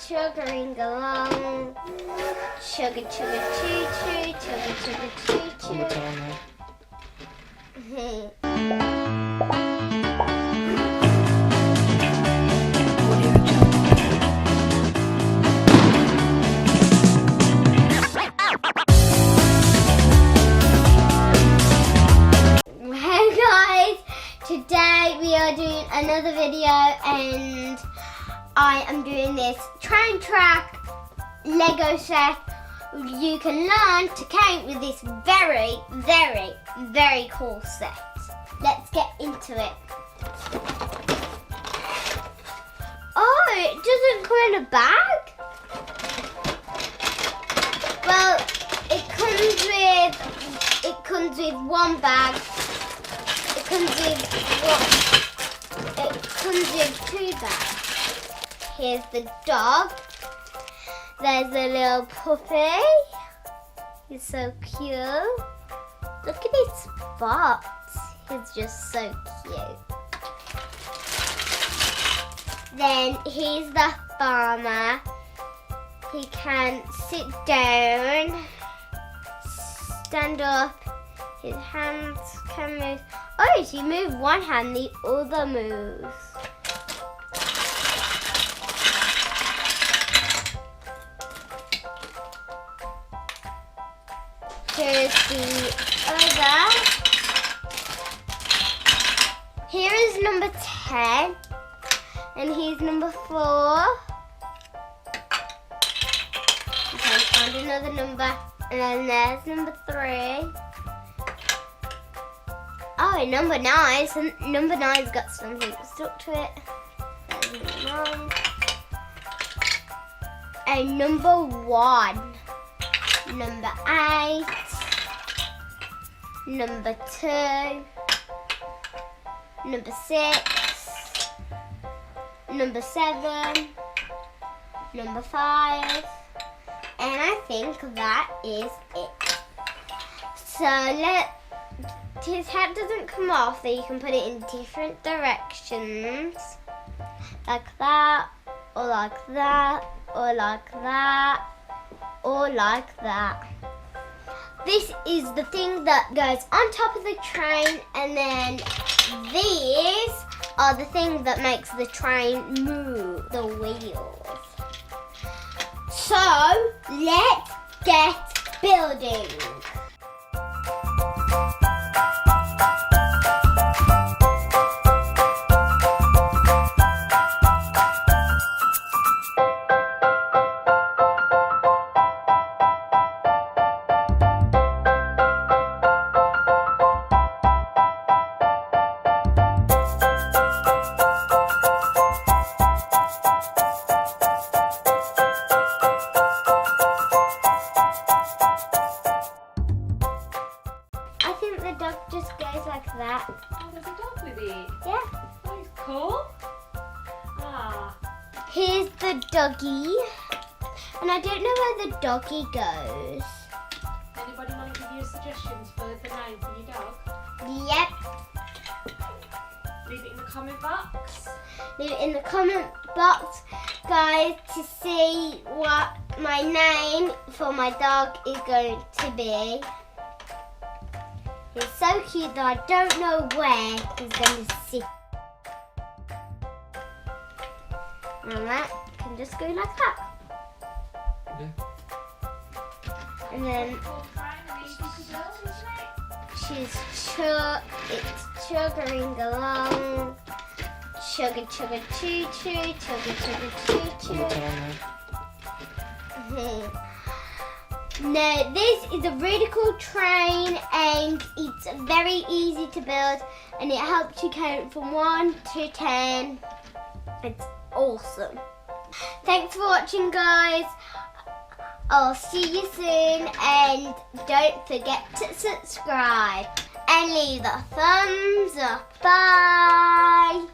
chugging along. Chugga chugga choo choo, chugga chugga choo choo. Hey guys, today we are doing another video and I am doing this train track Lego set. You can learn to count with this very, very, very cool set. Let's get into it. Oh, it doesn't come in a bag? Well, it comes with one bag. It comes with two bags. Here's the dog. There's a little puppy. He's so cute. Look at his spots. He's just so cute. Then here's the farmer. He can sit down, stand up. His hands can move. Oh, if you move one hand, the other moves. Here's the other. Here is number 10. And here's number 4. Okay, find another number. And then there's number 3. Oh, and number 9. So number 9's got something stuck to it. There's number 9. And number 1. Number 8. Number 2. Number 6. Number 7. Number 5. And I think that is it. So his hat doesn't come off, so you can put it in different directions. Like that, or like that, or like that, or like that. This is the thing that goes on top of the train, and then these are the things that makes the train move, the wheels. So, let's get building. The dog just goes like that. Oh, there's a dog with it? Yeah. Oh, it's cool. Ah. Here's the doggy. And I don't know where the doggy goes. Anybody want to give you suggestions for the name for your dog? Yep. Leave it in the comment box. Leave it in the comment box, guys, to see what my name for my dog is going to be. He's so cute that I don't know where he's going to sit. And that can just go like that. Yeah. And then it's chugging along. Chugga chugga choo choo, chugga chugga choo choo. No, this is a really cool train and it's very easy to build and it helps you count from 1 to 10. It's awesome. Thanks for watching, guys. I'll see you soon and don't forget to subscribe and leave a thumbs up. Bye.